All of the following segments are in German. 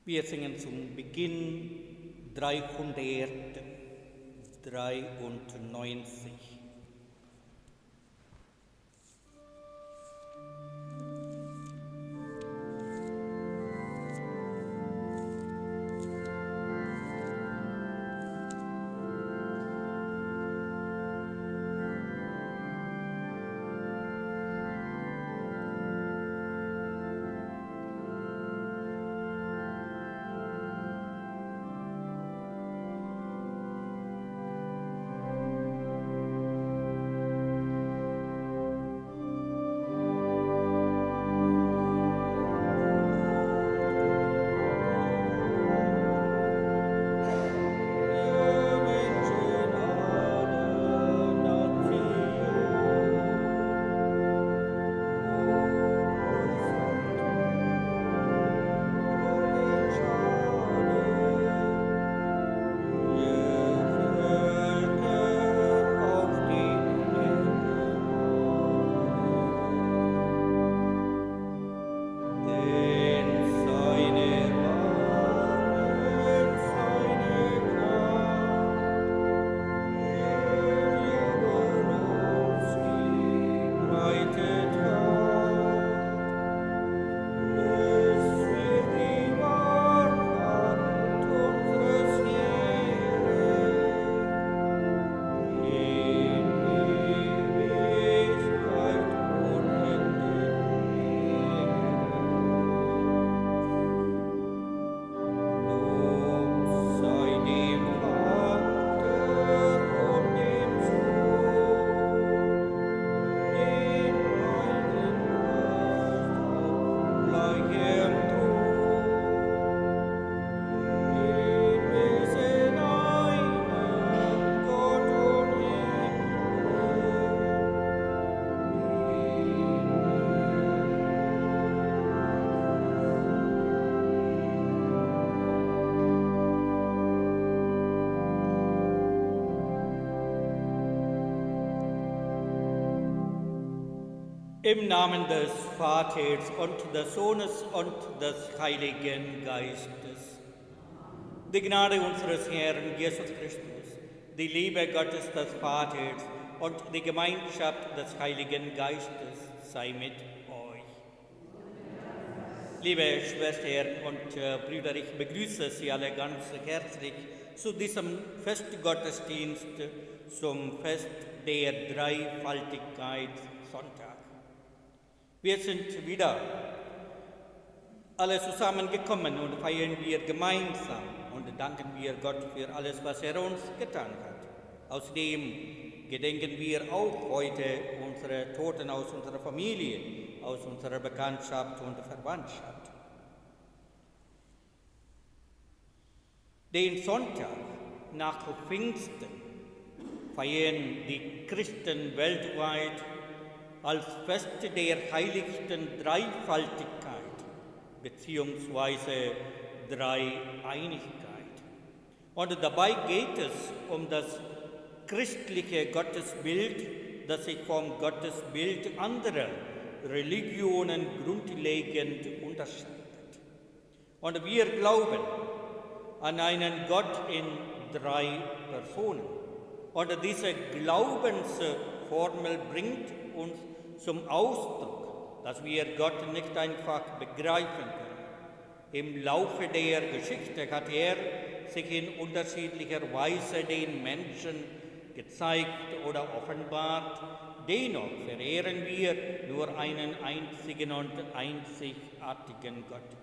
Wir singen zum Beginn 393. Im Namen des Vaters und des Sohnes und des Heiligen Geistes. Die Gnade unseres Herrn Jesus Christus, die Liebe Gottes des Vaters und die Gemeinschaft des Heiligen Geistes sei mit euch. Liebe Schwestern und Brüder, ich begrüße Sie alle ganz herzlich zu diesem Festgottesdienst zum Fest der Dreifaltigkeit Sonntag. Wir sind wieder alle zusammengekommen und feiern wir gemeinsam und danken wir Gott für alles, was er uns getan hat. Außerdem gedenken wir auch heute unsere Toten aus unserer Familie, aus unserer Bekanntschaft und Verwandtschaft. Den Sonntag nach Pfingsten feiern die Christen weltweit als Fest der heiligsten Dreifaltigkeit bzw. Dreieinigkeit. Und dabei geht es um das christliche Gottesbild, das sich vom Gottesbild anderer Religionen grundlegend unterscheidet. Und wir glauben an einen Gott in 3 Personen. Und diese Glaubensformel bringt uns zum Ausdruck, dass wir Gott nicht einfach begreifen können. Im Laufe der Geschichte hat er sich in unterschiedlicher Weise den Menschen gezeigt oder offenbart. Dennoch verehren wir nur einen einzigen und einzigartigen Gott.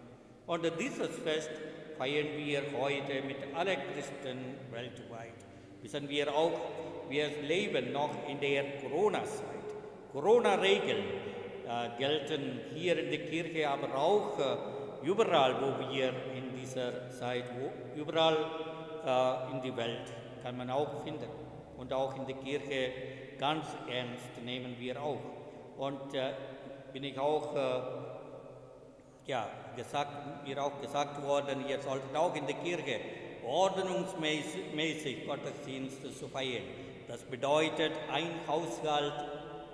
Und dieses Fest feiern wir heute mit allen Christen weltweit. Wissen wir auch, wir leben noch in der Corona-Zeit. Corona-Regeln gelten hier in der Kirche, aber auch überall, wo wir in dieser Zeit, überall in die Welt kann man auch finden. Und auch in der Kirche ganz ernst nehmen wir auch. Und bin ich auch, mir auch gesagt worden, ihr solltet auch in der Kirche ordnungsmäßig Gottesdienste zu feiern. Das bedeutet ein Haushalt,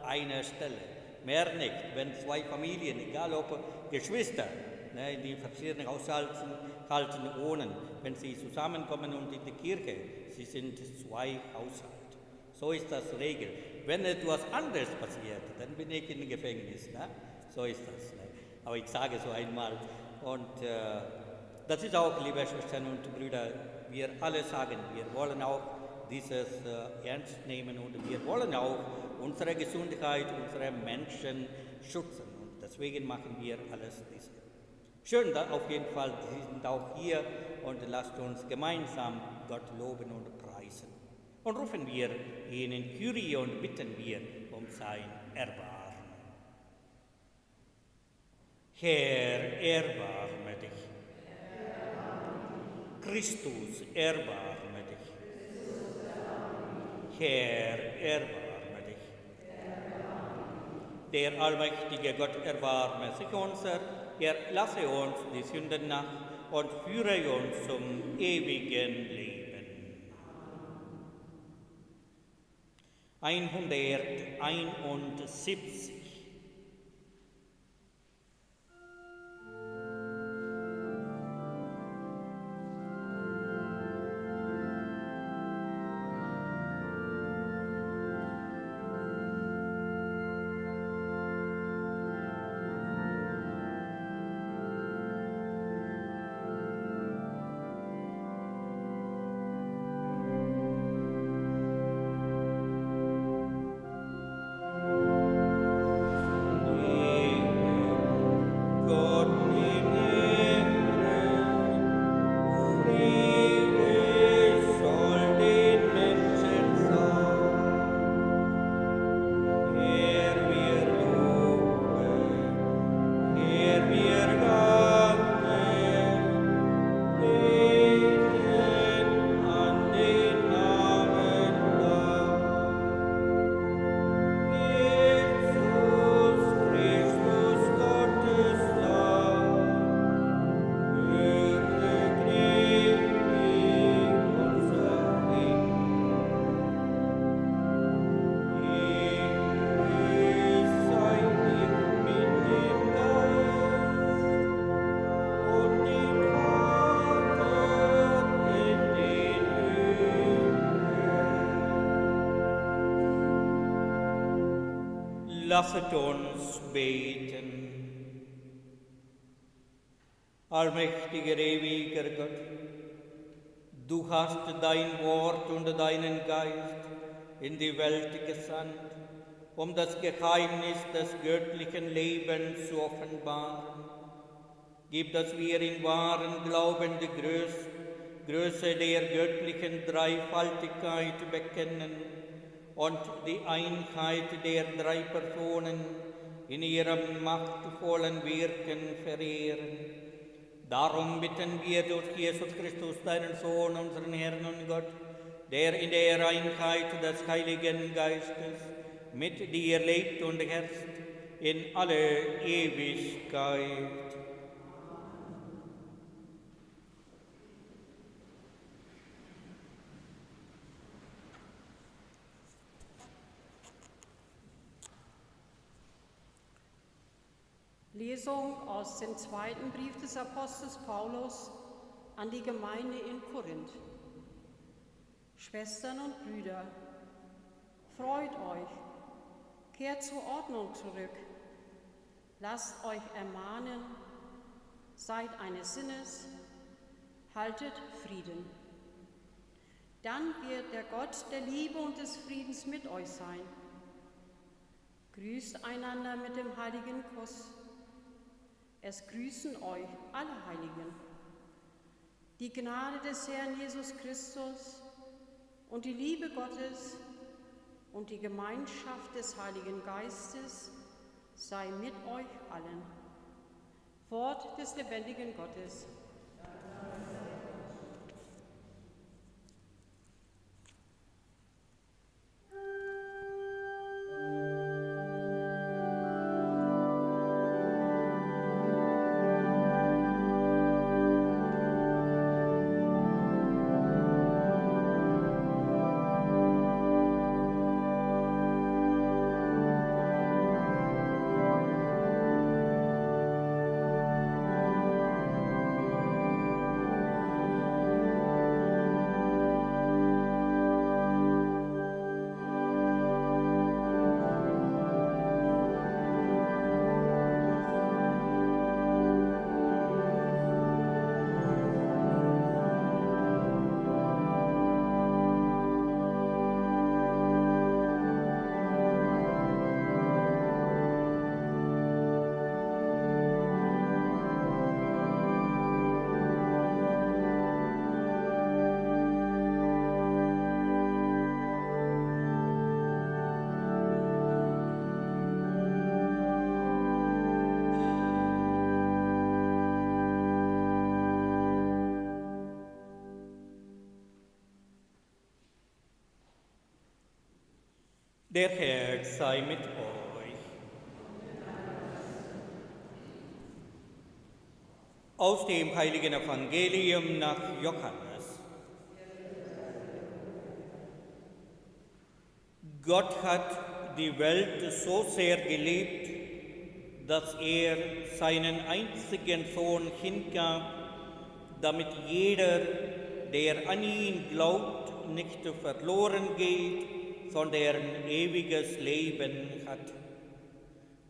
eine Stelle. Mehr nicht, wenn 2 Familien, egal ob Geschwister, ne, in die verschiedenen Haushalten wohnen, wenn sie zusammenkommen und in die Kirche, sie sind 2 Haushalte. So ist das Regel. Wenn etwas anderes passiert, dann bin ich im Gefängnis. Ne? So ist das. Ne? Aber ich sage so einmal. Und das ist auch, liebe Schwestern und Brüder, wir alle sagen, wir wollen auch dieses ernst nehmen und wir wollen auch unsere Gesundheit, unsere Menschen schützen. Und deswegen machen wir alles diese. Schön, auf jeden Fall, Sie sind auch hier und lasst uns gemeinsam Gott loben und preisen. Und rufen wir ihn in Kyrie und bitten wir um sein Erbarmen. Herr, erbarme dich. Christus, erbarme dich. Herr, erbarme dich. Der allmächtige Gott erbarme sich unser, er lasse uns die Sünden nach und führe uns zum ewigen Leben. 171. Lasset uns beten. Allmächtiger, ewiger Gott, du hast dein Wort und deinen Geist in die Welt gesandt, um das Geheimnis des göttlichen Lebens zu offenbaren. Gib, dass wir in wahren Glauben die Größe der göttlichen Dreifaltigkeit bekennen und die Einheit der 3 Personen in ihrem machtvollen Wirken verehren. Darum bitten wir durch Jesus Christus, deinen Sohn, unseren Herrn und Gott, der in der Einheit des Heiligen Geistes mit dir lebt und herrscht in alle Ewigkeit. Lesung aus dem 2. Brief des Apostels Paulus an die Gemeinde in Korinth. Schwestern und Brüder, freut euch, kehrt zur Ordnung zurück, lasst euch ermahnen, seid eines Sinnes, haltet Frieden. Dann wird der Gott der Liebe und des Friedens mit euch sein. Grüßt einander mit dem heiligen Kuss. Es grüßen euch alle Heiligen. Die Gnade des Herrn Jesus Christus und die Liebe Gottes und die Gemeinschaft des Heiligen Geistes sei mit euch allen. Wort des lebendigen Gottes. Der Herr sei mit euch. Aus dem heiligen Evangelium nach Johannes. Gott hat die Welt so sehr geliebt, dass er seinen einzigen Sohn hingab, damit jeder, der an ihn glaubt, nicht verloren geht, sondern ewiges Leben hat.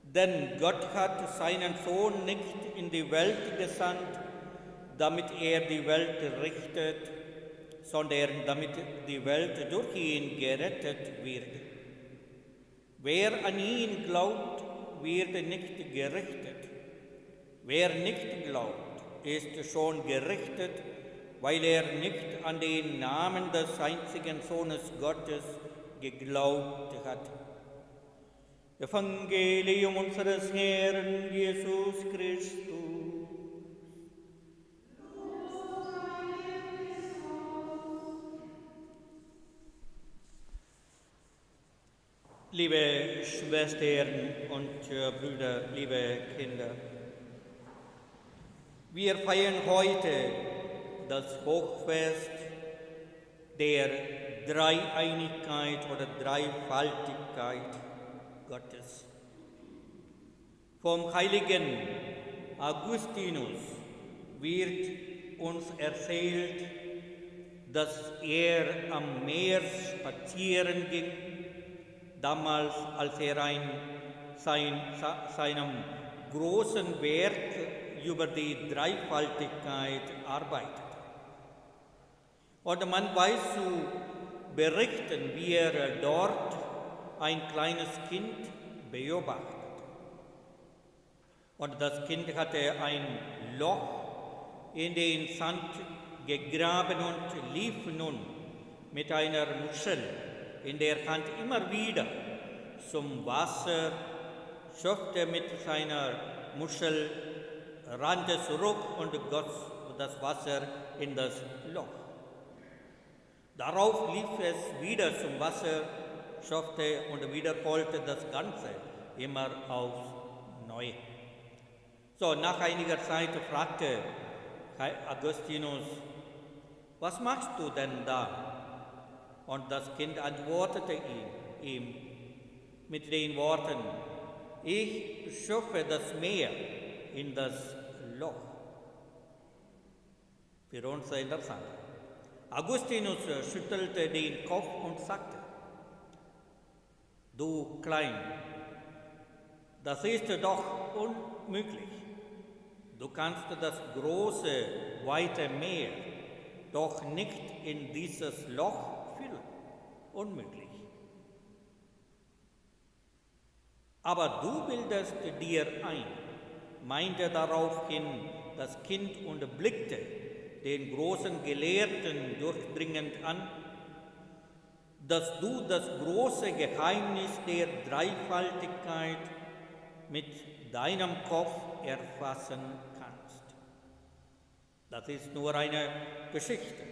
Denn Gott hat seinen Sohn nicht in die Welt gesandt, damit er die Welt richtet, sondern damit die Welt durch ihn gerettet wird. Wer an ihn glaubt, wird nicht gerichtet. Wer nicht glaubt, ist schon gerichtet, weil er nicht an den Namen des einzigen Sohnes Gottes geglaubt hat. Evangelium unseres Herrn Jesus Christus. Liebe Schwestern und Brüder, liebe Kinder, wir feiern heute das Hochfest der Dreieinigkeit oder Dreifaltigkeit Gottes. Vom heiligen Augustinus wird uns erzählt, dass er am Meer spazieren ging, damals als er seinem großen Werk über die Dreifaltigkeit arbeitet. Und man weiß zu berichten, wie er dort ein kleines Kind beobachtet. Und das Kind hatte ein Loch in den Sand gegraben und lief nun mit einer Muschel in der Hand immer wieder zum Wasser, schöpfte mit seiner Muschel, rannte zurück und goss das Wasser in das Loch. Darauf lief es wieder zum Wasser, schöpfte und wiederholte das Ganze immer aufs Neue. So, nach einiger Zeit fragte Augustinus, was machst du denn da? Und das Kind antwortete ihm mit den Worten, ich schöpfe das Meer in das Loch. Für uns sehr interessant. Augustinus schüttelte den Kopf und sagte, du Klein, das ist doch unmöglich. Du kannst das große, weite Meer doch nicht in dieses Loch füllen. Unmöglich. Aber du bildest dir ein, meinte daraufhin das Kind und blickte den großen Gelehrten durchdringend an, dass du das große Geheimnis der Dreifaltigkeit mit deinem Kopf erfassen kannst. Das ist nur eine Geschichte,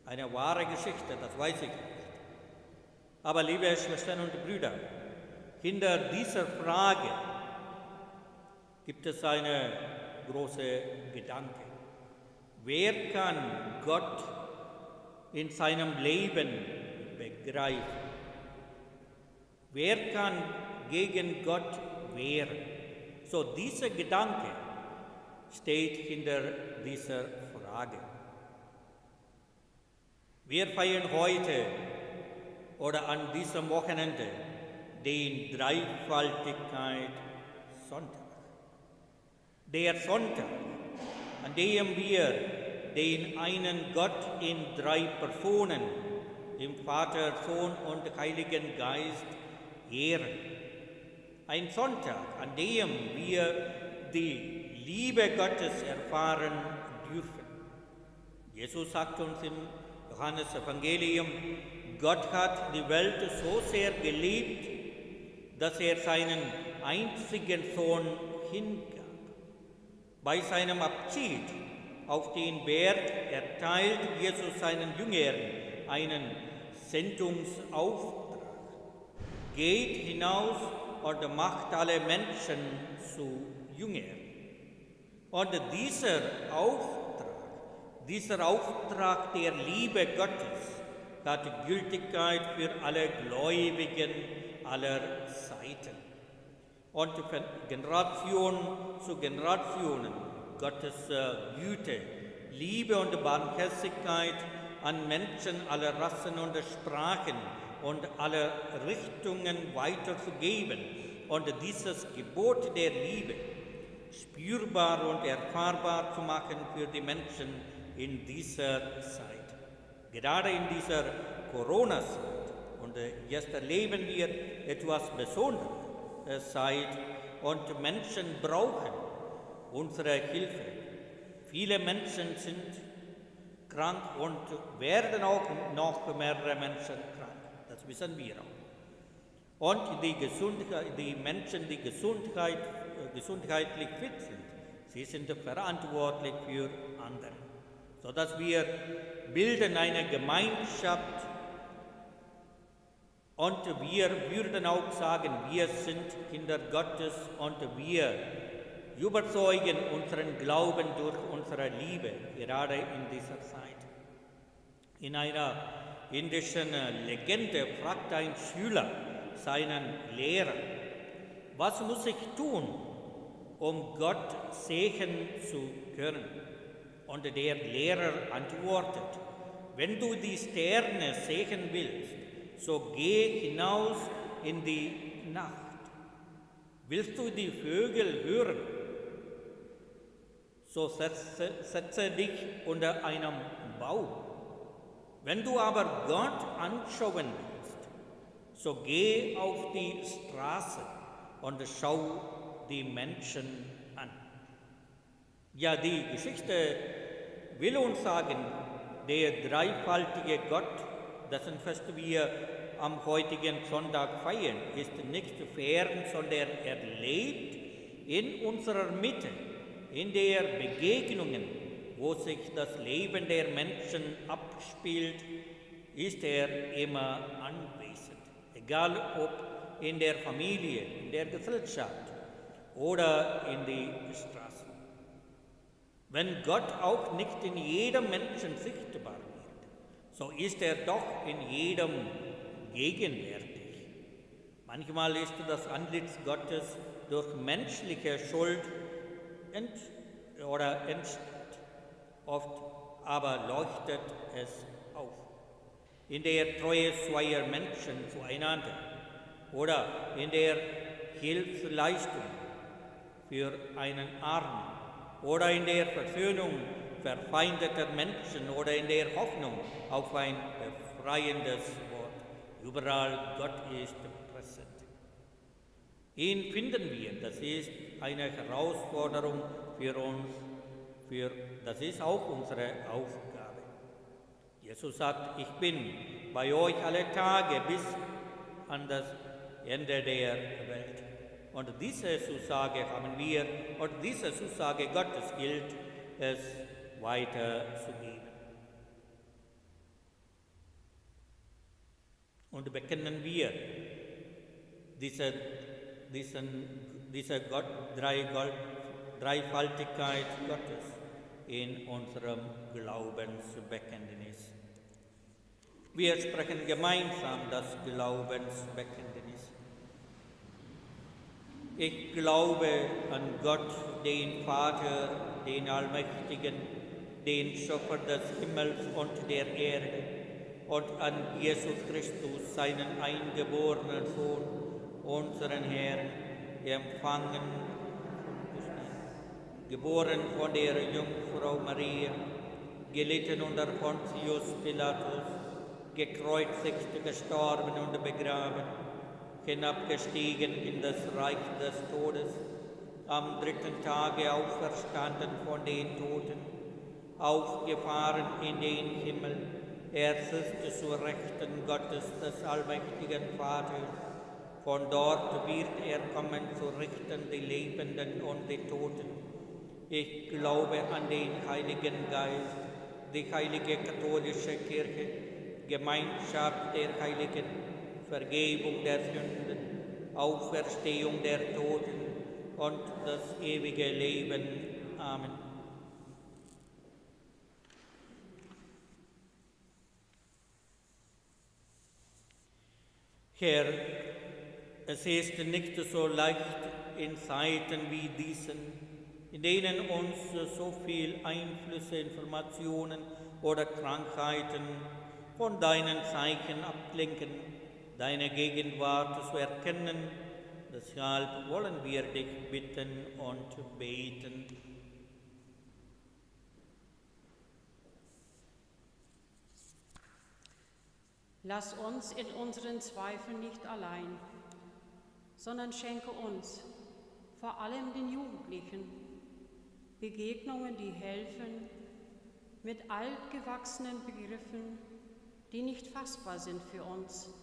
eine wahre Geschichte, das weiß ich nicht. Aber liebe Schwestern und Brüder, hinter dieser Frage gibt es eine große Gedanke. Wer kann Gott in seinem Leben begreifen? Wer kann gegen Gott wehren? So, dieser Gedanke steht hinter dieser Frage. Wir feiern heute oder an diesem Wochenende den Dreifaltigkeit Sonntag. Der Sonntag, an dem wir den einen Gott in drei Personen, dem Vater, Sohn und Heiligen Geist, ehren. Ein Sonntag, an dem wir die Liebe Gottes erfahren dürfen. Jesus sagt uns im Johannes Evangelium, Gott hat die Welt so sehr geliebt, dass er seinen einzigen Sohn hingab. Bei seinem Abschied auf den Berg erteilt Jesus seinen Jüngern einen Sendungsauftrag. geht hinaus und macht alle Menschen zu Jüngern. Und dieser Auftrag der Liebe Gottes hat Gültigkeit für alle Gläubigen aller Seiten. Und von Generation zu Generationen Gottes Güte, Liebe und Barmherzigkeit an Menschen aller Rassen und Sprachen und aller Richtungen weiterzugeben und dieses Gebot der Liebe spürbar und erfahrbar zu machen für die Menschen in dieser Zeit. Gerade in dieser Corona-Zeit. Und jetzt erleben wir etwas Besonderes Zeit und Menschen brauchen unsere Hilfe. Viele Menschen sind krank und werden auch noch mehrere Menschen krank. Das wissen wir auch. Und die Menschen, die gesundheitlich fit sind, sie sind verantwortlich für andere. Sodass wir bilden eine Gemeinschaft und wir würden auch sagen, wir sind Kinder Gottes und wir überzeugen unseren Glauben durch unsere Liebe, gerade in dieser Zeit. In einer indischen Legende fragt ein Schüler seinen Lehrer, was muss ich tun, um Gott sehen zu können? Und der Lehrer antwortet, wenn du die Sterne sehen willst, so geh hinaus in die Nacht. Willst du die Vögel hören? So setze dich unter einem Baum. Wenn du aber Gott anschauen willst, so geh auf die Straße und schau die Menschen an. Ja, die Geschichte will uns sagen, der dreifaltige Gott, dessen Fest wir am heutigen Sonntag feiern, ist nicht fern, sondern er lebt in unserer Mitte, in der Begegnungen, wo sich das Leben der Menschen abspielt, ist er immer anwesend. Egal ob in der Familie, in der Gesellschaft oder in die Straßen. Wenn Gott auch nicht in jedem Menschen sichtbar wird, so ist er doch in jedem gegenwärtig. Manchmal ist das Antlitz Gottes durch menschliche Schuld entstellt, oft aber leuchtet es auf. In der Treue zweier Menschen zueinander oder in der Hilfsleistung für einen Armen oder in der Versöhnung verfeindeter Menschen oder in der Hoffnung auf ein befreiendes Wort. Überall Gott ist präsent. Ihn finden wir, das ist eine Herausforderung für uns, das ist auch unsere Aufgabe. Jesus sagt, ich bin bei euch alle Tage bis an das Ende der Welt. Und diese Zusage haben wir, und diese Zusage Gottes gilt es weiterzugeben. Und bekennen wir diese Dreifaltigkeit Gottes in unserem Glaubensbekenntnis. Wir sprechen gemeinsam das Glaubensbekenntnis. Ich glaube an Gott, den Vater, den Allmächtigen, den Schöpfer des Himmels und der Erde, und an Jesus Christus, seinen eingeborenen Sohn, unseren Herrn, empfangen, geboren von der Jungfrau Maria, gelitten unter Pontius Pilatus, gekreuzigt, gestorben und begraben, hinabgestiegen in das Reich des Todes, am dritten Tage auferstanden von den Toten, aufgefahren in den Himmel, er sitzt zur Rechten Gottes des allmächtigen Vaters. Von dort wird er kommen zu richten die Lebenden und die Toten. Ich glaube an den Heiligen Geist, die heilige katholische Kirche, Gemeinschaft der Heiligen, Vergebung der Sünden, Auferstehung der Toten und das ewige Leben. Amen. Herr, es ist nicht so leicht in Zeiten wie diesen, in denen uns so viel Einflüsse, Informationen oder Krankheiten von deinen Zeichen ablenken, deine Gegenwart zu erkennen. Deshalb wollen wir dich bitten und beten. Lass uns in unseren Zweifeln nicht allein, sondern schenke uns, vor allem den Jugendlichen, Begegnungen, die helfen, mit altgewachsenen Begriffen, die nicht fassbar sind für uns,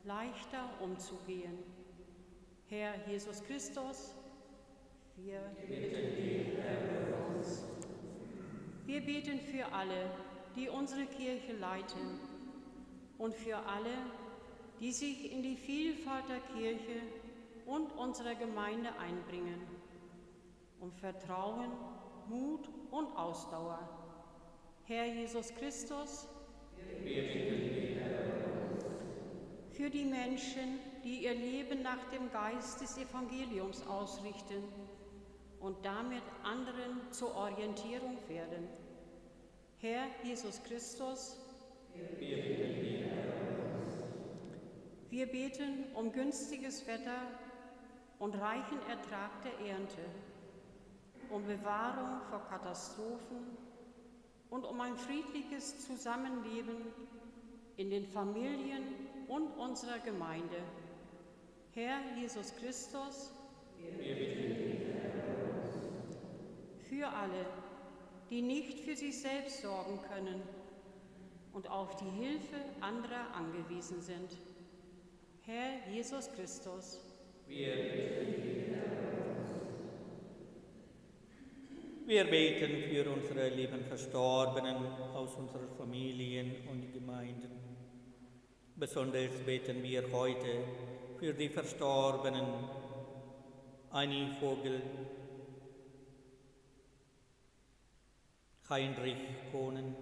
leichter umzugehen. Herr Jesus Christus, wir bitten dich, erhöre uns. Wir beten für alle, die unsere Kirche leiten, und für alle, die sich in die Vielfalt der Kirche und unserer Gemeinde einbringen, um Vertrauen, Mut und Ausdauer. Herr Jesus Christus, wir bitten dich, für die Menschen, die ihr Leben nach dem Geist des Evangeliums ausrichten und damit anderen zur Orientierung werden. Herr Jesus Christus, wir bitten dich. Wir beten um günstiges Wetter und reichen Ertrag der Ernte, um Bewahrung vor Katastrophen und um ein friedliches Zusammenleben in den Familien und unserer Gemeinde. Herr Jesus Christus, wir bitten dich. Für alle, die nicht für sich selbst sorgen können und auf die Hilfe anderer angewiesen sind. Herr Jesus Christus, wir bitten dich. Wir beten für unsere lieben Verstorbenen aus unseren Familien und Gemeinden. Besonders beten wir heute für die Verstorbenen Anni Vogel, Heinrich Kohnen,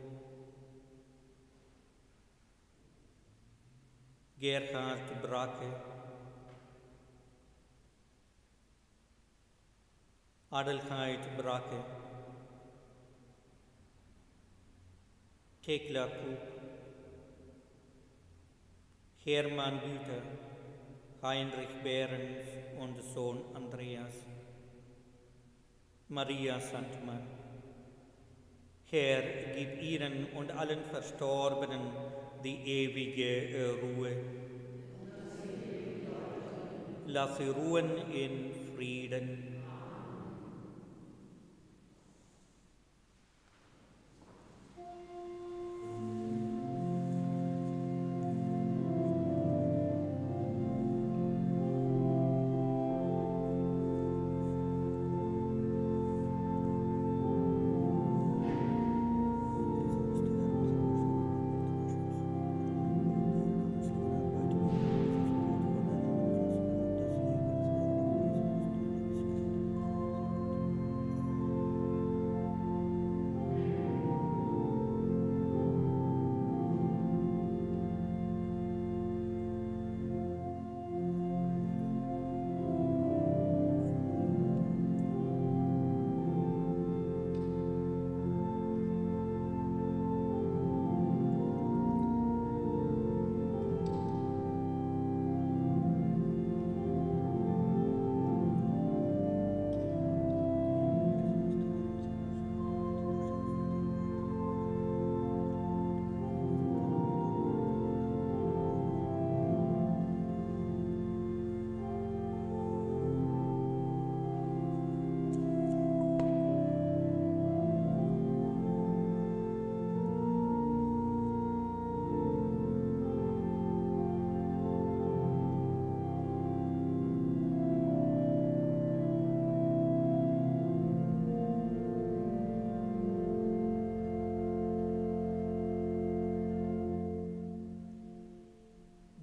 Gerhard Brake, Adelheid Brake, Thekla Krug, Hermann Güter, Heinrich Behrens und Sohn Andreas, Maria Sandmann. Herr, gib ihnen und allen Verstorbenen die ewige Ruhe. Lass sie ruhen in Frieden.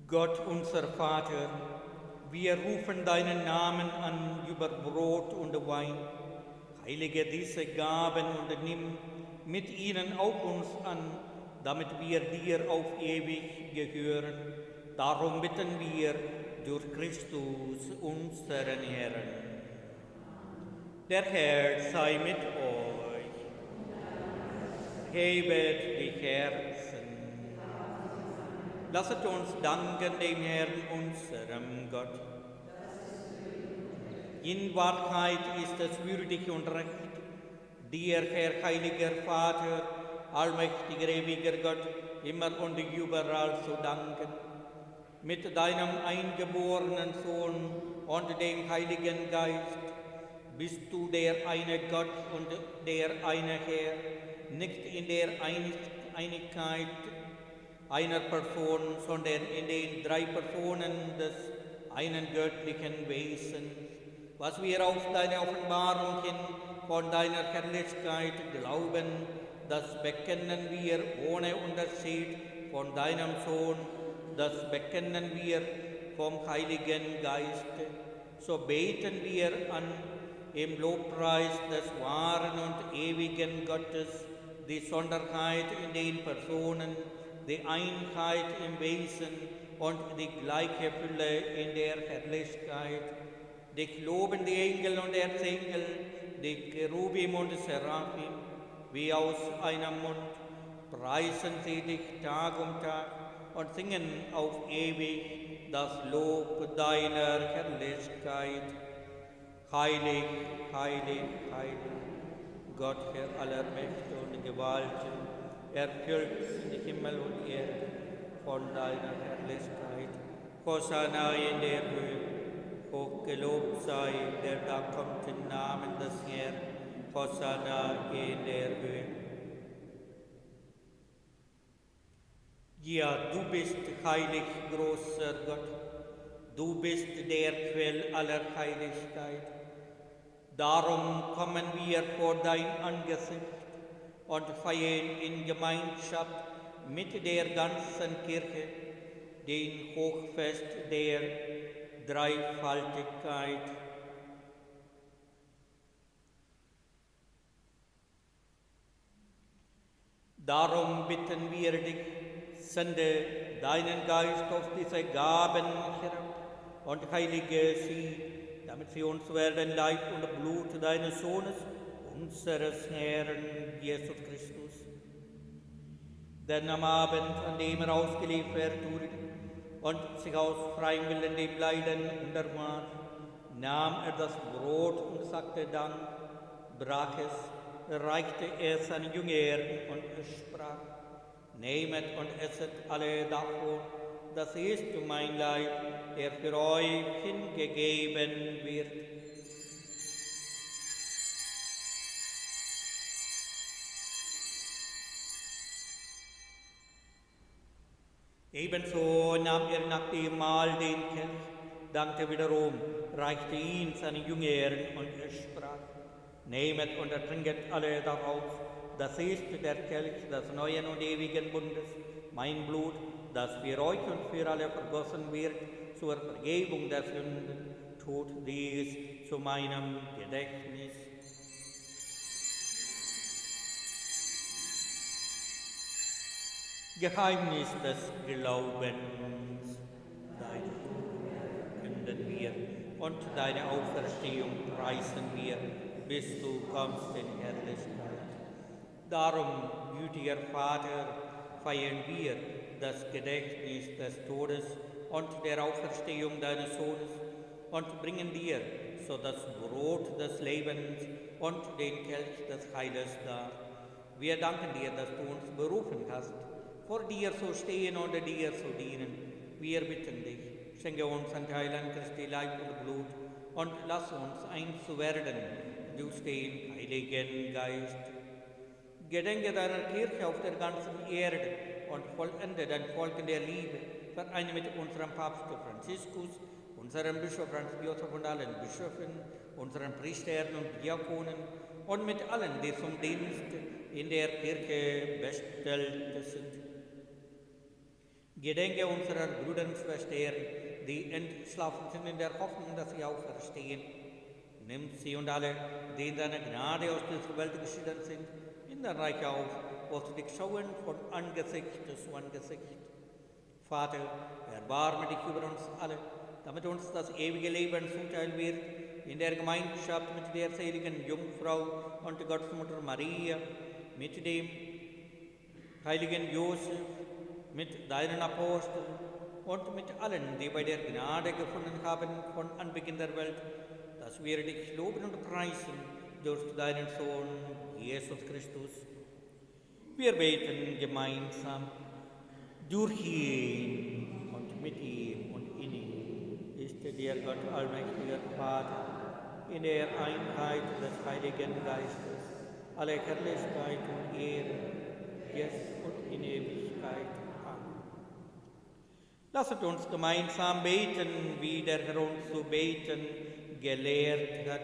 Gott, unser Vater, Wir rufen deinen Namen an über Brot und Wein. Heilige diese Gaben und nimm mit ihnen auch uns an, damit wir dir auf ewig gehören. Darum bitten wir durch Christus, unseren Herrn. Der Herr sei mit euch. Hebet die Herzen. Lasset uns danken dem Herrn, unserem Gott. In Wahrheit ist es würdig und recht, dir, Herr, heiliger Vater, allmächtiger, ewiger Gott, immer und überall zu danken. Mit deinem eingeborenen Sohn und dem Heiligen Geist bist du der eine Gott und der eine Herr, nicht in der Einigkeit einer Person, sondern in den drei Personen des einen göttlichen Wesens. Was wir auf deine Offenbarung hin von deiner Herrlichkeit glauben, das bekennen wir ohne Unterschied von deinem Sohn, das bekennen wir vom Heiligen Geiste. So beten wir an im Lobpreis des wahren und ewigen Gottes, die Sonderheit in den Personen, die Einheit im Wesen und die gleiche Fülle in der Herrlichkeit. Dich loben die Engel und Erzengel, die Cherubim und Seraphim, wie aus einem Mund, preisen sie dich Tag um Tag und singen auf ewig das Lob deiner Herrlichkeit. Heilig, heilig, heilig, Gott, Herr aller Mächte und Gewalten, erfüllt den Himmel und Erde von deiner Herrlichkeit. Hosanna in der Höhe, hochgelobt sei, der da kommt im Namen des Herrn. Hosanna in der Höhe. Ja, du bist heilig, großer Gott. Du bist der Quell aller Heiligkeit. Darum kommen wir vor dein Angesicht und feiern in Gemeinschaft mit der ganzen Kirche den Hochfest der Dreifaltigkeit. Darum bitten wir dich, sende deinen Geist auf diese Gaben herab und heilige sie, damit sie uns werden Leib und Blut deines Sohnes, unseres Herrn Jesus Christus. Denn am Abend, an dem ausgeliefert wurde und sich aus freiem Willen dem Leiden unterwarf, nahm das Brot und sagte Dank, brach es, reichte es seinen Jüngern und sprach: Nehmet und esset alle davon, das ist mein Leib, der für euch hingegeben wird. Ebenso nahm er nach dem Mahl den Kelch, dankte wiederum, reichte ihn seinen Jüngern und sprach: Nehmet und trinket alle daraus, das ist der Kelch des neuen und ewigen Bundes, mein Blut, das für euch und für alle vergossen wird, zur Vergebung der Sünden. Tut dies zu meinem Gedächtnis. Geheimnis des Glaubens. Dein Tod verkünden wir und deine Auferstehung preisen wir, bis du kommst in Herrlichkeit. Darum, gütiger Vater, feiern wir das Gedächtnis des Todes und der Auferstehung deines Sohnes und bringen dir so das Brot des Lebens und den Kelch des Heiles dar. Wir danken dir, dass du uns berufen hast, vor dir zu stehen und dir zu dienen. Wir bitten dich, schenke uns ein Teil an Christi Leib und Blut und lass uns eins werden durch den Heiligen Geist. Gedenke deiner Kirche auf der ganzen Erde und vollende dein Volk in der Liebe. Vereine mit unserem Papst Franziskus, unserem Bischof Franz Josef und allen Bischöfen, unseren Priestern und Diakonen und mit allen, die zum Dienst in der Kirche bestellt sind. Gedenke unserer Brüder und Schwestern, die entschlafen sind in der Hoffnung, dass sie auferstehen. Nimm sie und alle, die in deiner Gnade aus dieser Welt geschieden sind, in dein Reich auf, wo sie dich schauen von Angesicht zu Angesicht. Vater, erbarme dich über uns alle, damit uns das ewige Leben zuteil wird, in der Gemeinschaft mit der seligen Jungfrau und Gottesmutter Maria, mit dem heiligen Josef, mit deinen Aposteln und mit allen, die bei der Gnade gefunden haben von Anbeginn der Welt, dass wir dich loben und preisen durch deinen Sohn, Jesus Christus. Wir beten gemeinsam. Durch ihn und mit ihm und in ihm ist der Gott allmächtiger Vater, in der Einheit des Heiligen Geistes, alle Herrlichkeit und Ehre, jetzt und in Ewigkeit. Amen. Lasset uns gemeinsam beten, wie der Herr uns zu beten gelehrt hat.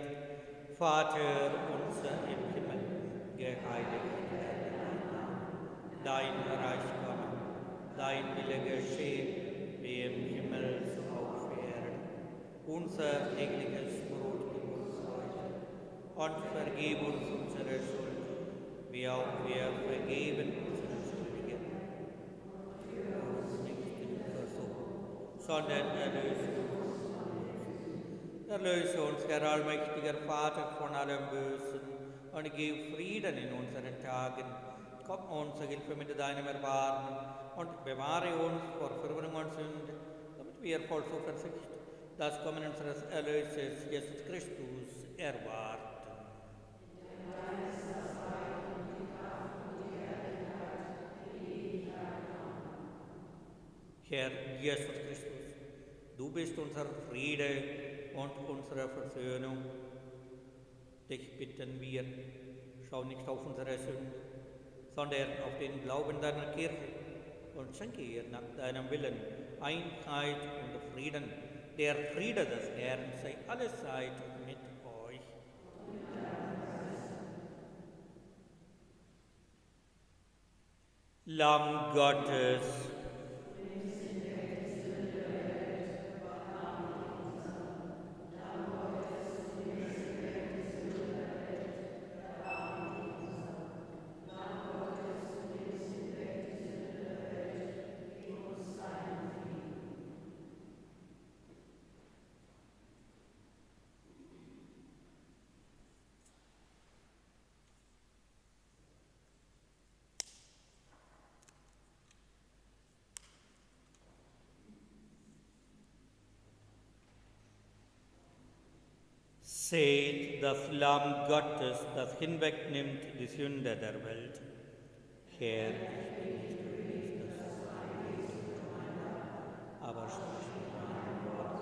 Vater unser im Himmel, geheiligt werde dein Name, dein Reich komme. Dein Wille geschehe, wie im Himmel so auf Erden. Unser tägliches Brot gib uns heute und vergib uns unsere Schuld, wie auch wir vergeben unseren Schuldigen. Führe uns nicht in Versuchung, sondern erlöse uns. Erlöse uns, Herr allmächtiger Vater, von allem Bösen und gib Frieden in unseren Tagen. Komm uns zur Hilfe mit deinem Erbarmen und bewahre uns vor Verwirrung und Sünde, damit wir voll Zuversicht das Kommen unseres Erlösers Jesus Christus erwarten. Herr Jesus Christus, du bist unser Friede und unsere Versöhnung. Dich bitten wir, schau nicht auf unsere Sünde, sondern auf den Glauben deiner Kirche und schenke ihr nach deinem Willen Einheit und Frieden. Der Friede des Herrn sei alle Zeit mit euch. Lamm Gottes, seht das Lamm Gottes, das hinwegnimmt die Sünde der Welt. Herr, ich bin nicht würdig, dass du eingehst unter mein Dach, aber sprich mit meinem Wort,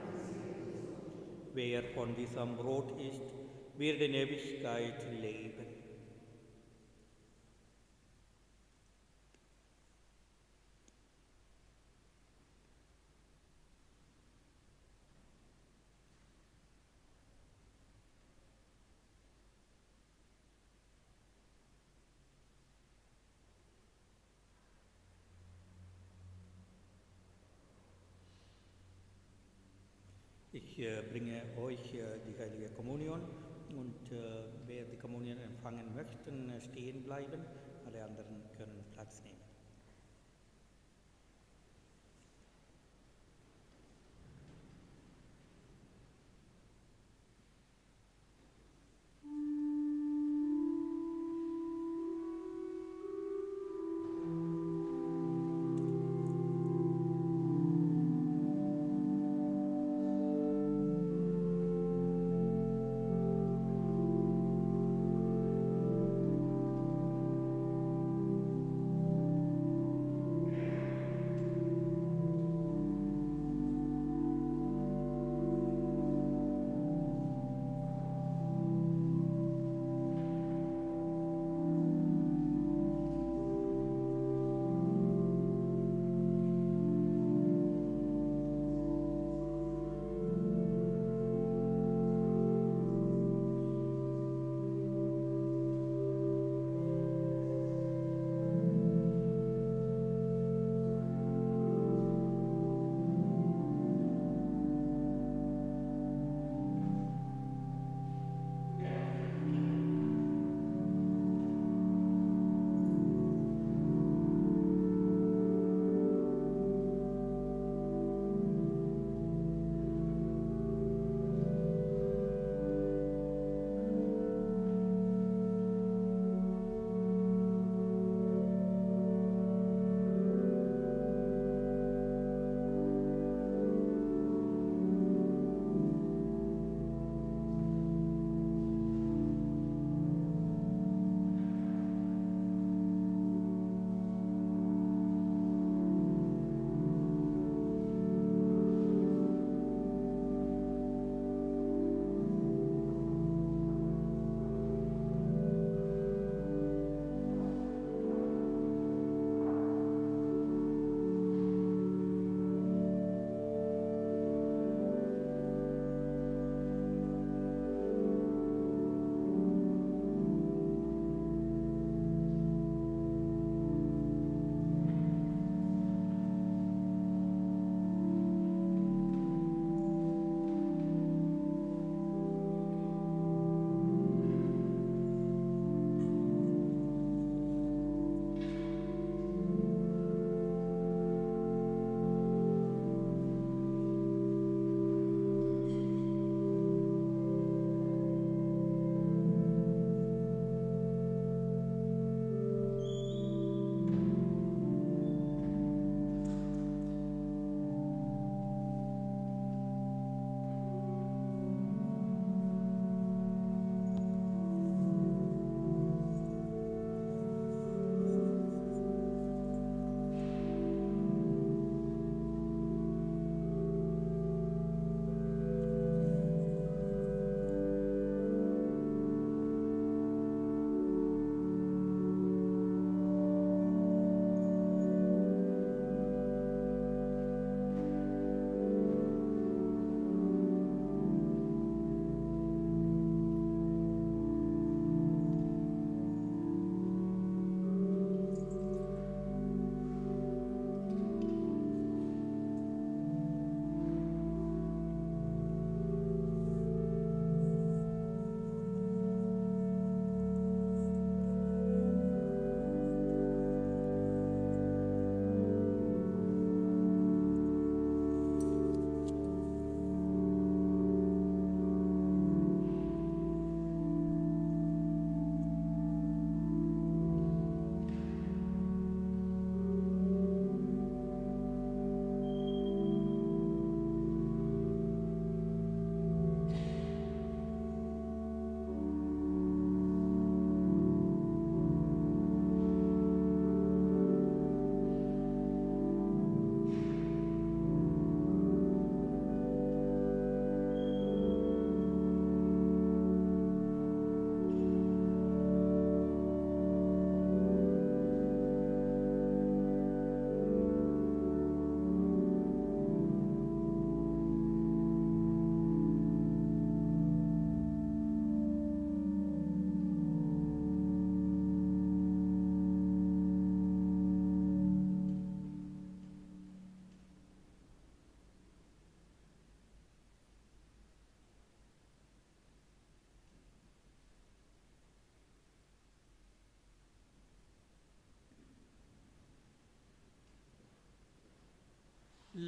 das ich. Wer von diesem Brot isst, wird in Ewigkeit leben. Ich bringe euch die Heilige Kommunion und wer die Kommunion empfangen möchten, stehen bleiben. Alle anderen können Platz nehmen.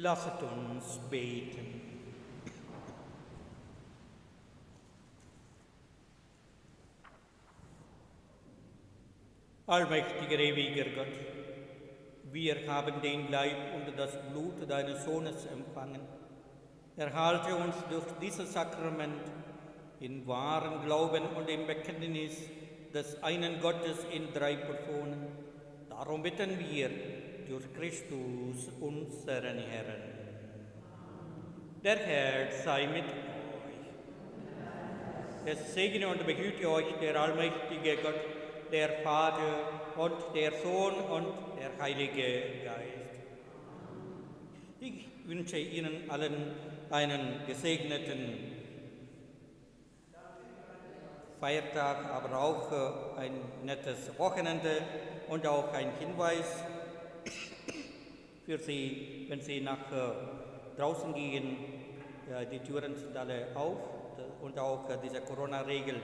Lasset uns beten. Allmächtiger, ewiger Gott, wir haben den Leib und das Blut deines Sohnes empfangen. Erhalte uns durch dieses Sakrament in wahrem Glauben und im Bekenntnis des einen Gottes in 3 Personen. Darum bitten wir durch Christus, unseren Herrn. Der Herr sei mit euch. Es segne und behüte euch der allmächtige Gott, der Vater und der Sohn und der Heilige Geist. Ich wünsche Ihnen allen einen gesegneten Feiertag, aber auch ein nettes Wochenende und auch ein Hinweis für Sie, wenn Sie nach draußen gehen, die Türen sind alle auf und auch diese Corona-Regel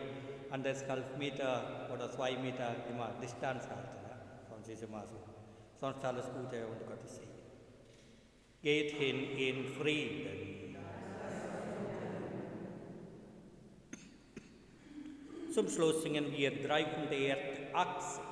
1,5 Meter oder 2 Meter immer Distanz halten, ja, von diesem Maße. Sonst alles Gute und Gottes Segen. Geht hin in Frieden. Zum Schluss singen wir 380.